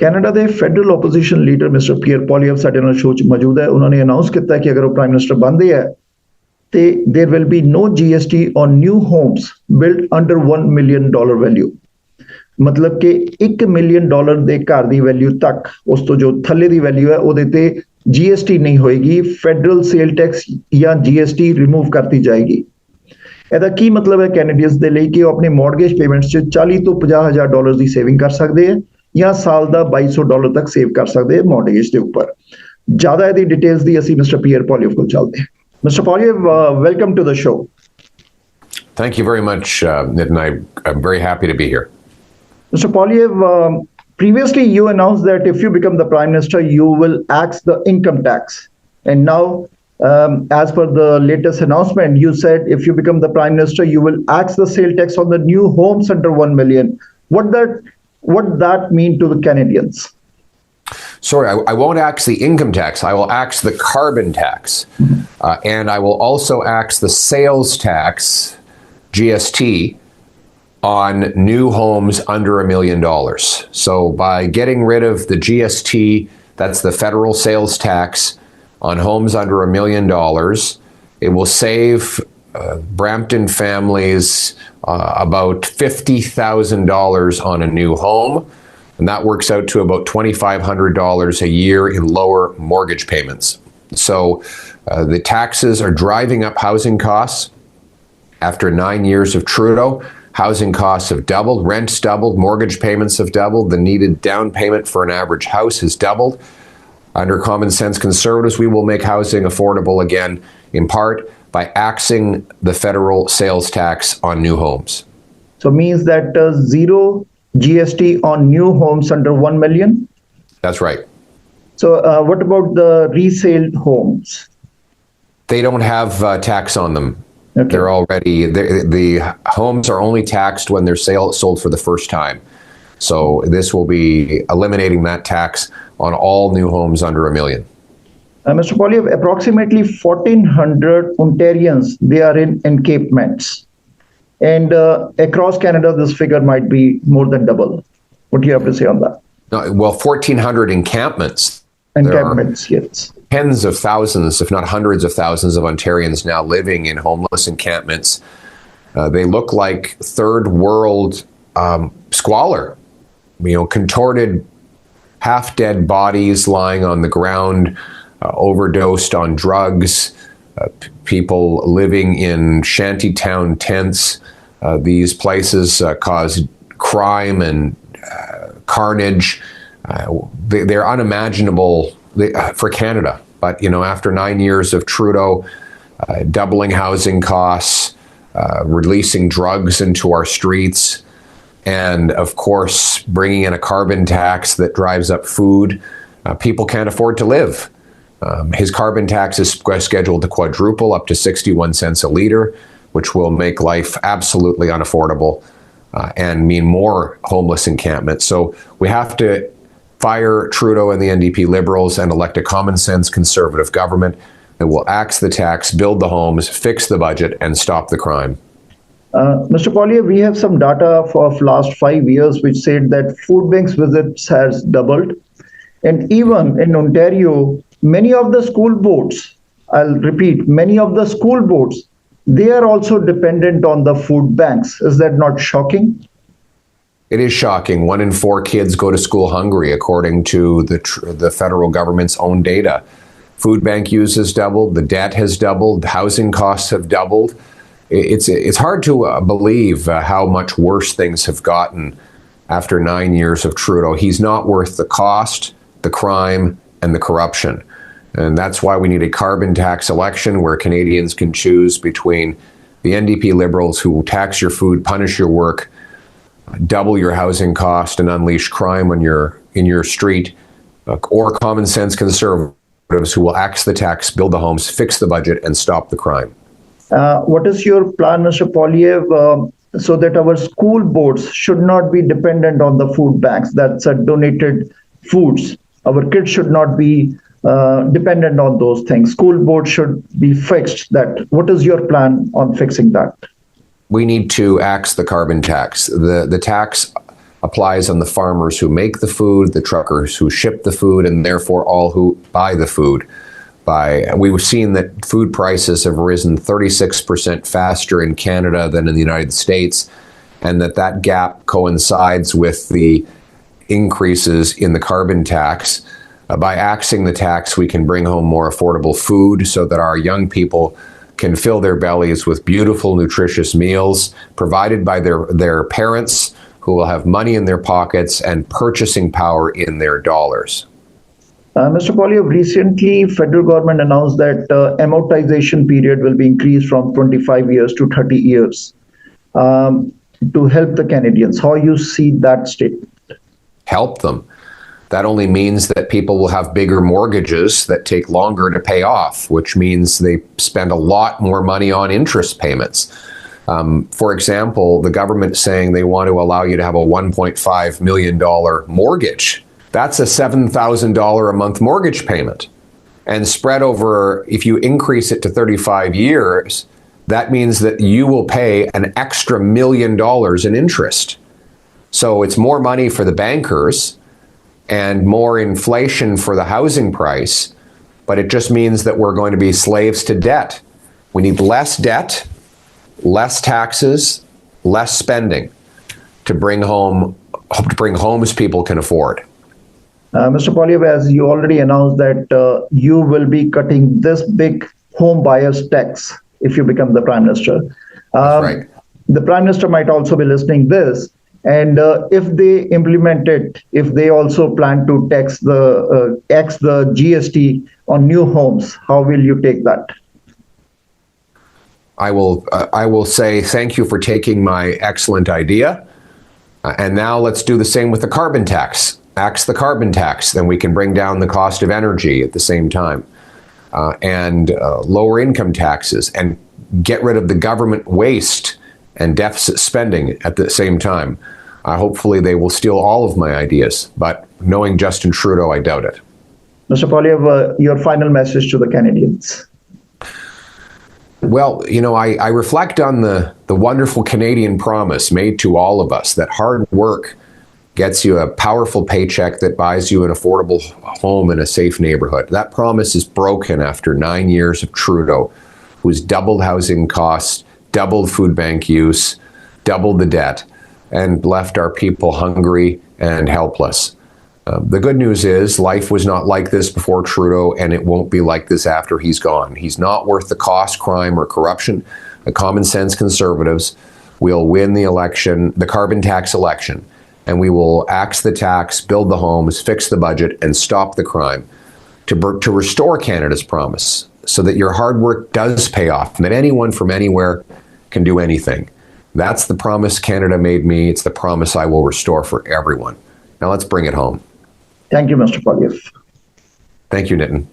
Canada ਦੇ federal opposition leader mister Pierre Poilievre ਸਾਡੇ ਨਾਲ ਸ਼ੋਅ 'ਚ ਮੌਜੂਦ ਹੈ। ਉਹਨਾਂ ਨੇ ਅਨਾਉਂਸ ਕੀਤਾ ਕਿ ਅਗਰ ਉਹ ਪ੍ਰਾਈਮ ਮਿਨਿਸਟਰ ਬਣਦੇ ਹੈ ਤੇ there will be no GST on new homes built under $1 million value। ਮਤਲਬ ਕਿ $1 ਮਿਲੀਅਨ ਦੇ ਘਰ ਦੀ ਵੈਲਿਊ ਤੱਕ, ਉਸ ਤੋਂ ਜੋ ਥੱਲੇ ਦੀ ਵੈਲਿਊ ਹੈ ਉਹਦੇ ਤੇ GST ਨਹੀਂ ਹੋਏਗੀ, ਫੈਡਰਲ ਸੇਲ ਟੈਕਸ ਜਾਂ GST ਰਿਮੂਵ ਕਰਤੀ ਜਾਏਗੀ। ਇਹਦਾ ਕੀ ਮਤਲਬ ਹੈ ਕੈਨੇਡੀਅਨਸ ਦੇ ਲਈ ਕਿ ਉਹ ਆਪਣੀ ਮੌਰਗੇਜ ਪੇਮੈਂਟਸ 'ਚ $40,000 ਤੋਂ $50,000 ਦੀ ਸੇਵਿੰਗ ਕਰ ਸਕਦੇ ਹੈ ਜਾਂ ਸਾਲ ਦਾ $2,200 ਤੱਕ ਸੇਵ ਕਰ ਸਕਦੇ ਹੈ ਮੌਰਗੇਜ ਦੇ ਉੱਪਰ। ਜ਼ਿਆਦਾ ਇਹਦੀ ਡਿਟੇਲਸ ਦੀ ਅਸੀਂ ਮਿਸਟਰ ਪੀਅਰ ਪੋਲੀਅਵ ਕੋਲ ਚੱਲਦੇ ਹਾਂ। Mr. Poilievre, welcome to the show. Thank you very much, Nitin. I'm very happy to be here. Mr. Poilievre, previously you announced that if you become the Prime Minister, you will axe the income tax. And now, as per the latest announcement, you said if you become the Prime Minister, you will axe the sale tax on the new homes under 1 million. What that mean to the Canadians? Sorry, I won't axe the income tax. I will axe the carbon tax. And I will also axe the sales tax, GST, on new homes under $1 million. So by getting rid of the GST, that's the federal sales tax on homes under $1 million, it will save Brampton families about $50,000 on a new home. And that works out to about $2,500 a year in lower mortgage payments. So the taxes are driving up housing costs. After 9 years of Trudeau, housing costs have doubled, rent's doubled, mortgage payments have doubled, the needed down payment for an average house has doubled. Under Common Sense Conservatives, we will make housing affordable again, in part by axing the federal sales tax on new homes. So means that zero GST on new homes under 1 million? That's right. So what about the resale homes? They don't have tax on them. Okay. They're already, the homes are only taxed when they're sold for the first time. So this will be eliminating that tax on all new homes under $1 million. Mr. Poilievre, approximately 1,400 Ontarians, they are in encampments. And across Canada, this figure might be more than double. What do you have to say on that? No, well, 1,400 encampments. Encampments, yes. Tens of thousands, if not hundreds of thousands of Ontarians now living in homeless encampments. They look like third world squalor. Contorted, half-dead bodies lying on the ground, overdosed on drugs, people living in shantytown tents. These places cause crime and carnage. They're unimaginable for Canada. But, after 9 years of Trudeau doubling housing costs, releasing drugs into our streets, and, of course, bringing in a carbon tax that drives up food, people can't afford to live. His carbon tax is scheduled to quadruple up to 61 cents a litre, which will make life absolutely unaffordable and mean more homeless encampments. So we have to fire Trudeau and the NDP Liberals and elect a common sense Conservative government that will axe the tax, build the homes, fix the budget, and stop the crime. Mr. Poilievre, we have some data of last 5 years which said that food banks visits has doubled. And even in Ontario, many of the school boards, I'll repeat, many of the school boards, they are also dependent on the food banks. Is that not shocking? It is shocking. 1 in 4 kids go to school hungry, according to the federal government's own data. Food bank use has doubled. The debt has doubled. Housing costs have doubled. It's hard to believe how much worse things have gotten after 9 years of Trudeau. He's not worth the cost, the crime, and the corruption. And that's why we need a carbon tax election where Canadians can choose between the NDP Liberals who will tax your food, punish your work, double your housing cost, and unleash crime when you're in your street, or common sense Conservatives who will axe the tax, build the homes, fix the budget, and stop the crime. What is your plan, Mr. Poilievre, so that our school boards should not be dependent on the food banks, that's donated foods? Our kids should not be dependent on those things. School board should be fixed. What is your plan on fixing that? We need to axe the carbon tax. The tax applies on the farmers who make the food, the truckers who ship the food, and therefore all who buy the food. We've seen that food prices have risen 36% faster in Canada than in the United States, and that gap coincides with the increases in the carbon tax. By axing the tax, we can bring home more affordable food so that our young people can fill their bellies with beautiful, nutritious meals provided by their parents, who will have money in their pockets and purchasing power in their dollars. Mr. Poilievre, recently federal government announced that amortization period will be increased from 25 years to 30 years to help the Canadians. How you see that statement? Help them. That only means that people will have bigger mortgages that take longer to pay off, which means they spend a lot more money on interest payments. For example, the government saying they want to allow you to have a $1.5 million mortgage. That's a $7,000 a month mortgage payment. And spread over, if you increase it to 35 years, that means that you will pay an extra $1 million in interest. So it's more money for the bankers and more inflation for the housing price, but it just means that we're going to be slaves to debt. We need less debt, less taxes, less spending to bring homes people can afford. Mr. Poilievre, as you already announced that you will be cutting this big home buyers tax if you become the Prime Minister. That's right. The Prime Minister might also be listening this, and if they implement it, if they also plan to tax the GST on new homes, how will you take that? I will say thank you for taking my excellent idea. And now let's do the same with the carbon tax. Axe the carbon tax, then we can bring down the cost of energy at the same time. And lower income taxes and get rid of the government waste and deficit spending at the same time. Hopefully they will steal all of my ideas, but knowing Justin Trudeau, I doubt it. Mr. Poilievre, your final message to the Canadians. Well, I reflect on the wonderful Canadian promise made to all of us that hard work gets you a powerful paycheck that buys you an affordable home in a safe neighborhood. That promise is broken after 9 years of Trudeau, who's doubled housing costs, doubled food bank use, doubled the debt, and left our people hungry and helpless. The good news is life was not like this before Trudeau, and it won't be like this after he's gone. He's not worth the cost, crime, or corruption. The common sense Conservatives will win the election, the carbon tax election, and we will axe the tax, build the homes, fix the budget, and stop the crime to restore Canada's promise so that your hard work does pay off and that anyone from anywhere can do anything. That's the promise Canada made me. It's the promise I will restore for everyone. Now let's bring it home. Thank you, Mr. Poilievre. Thank you, Nitin.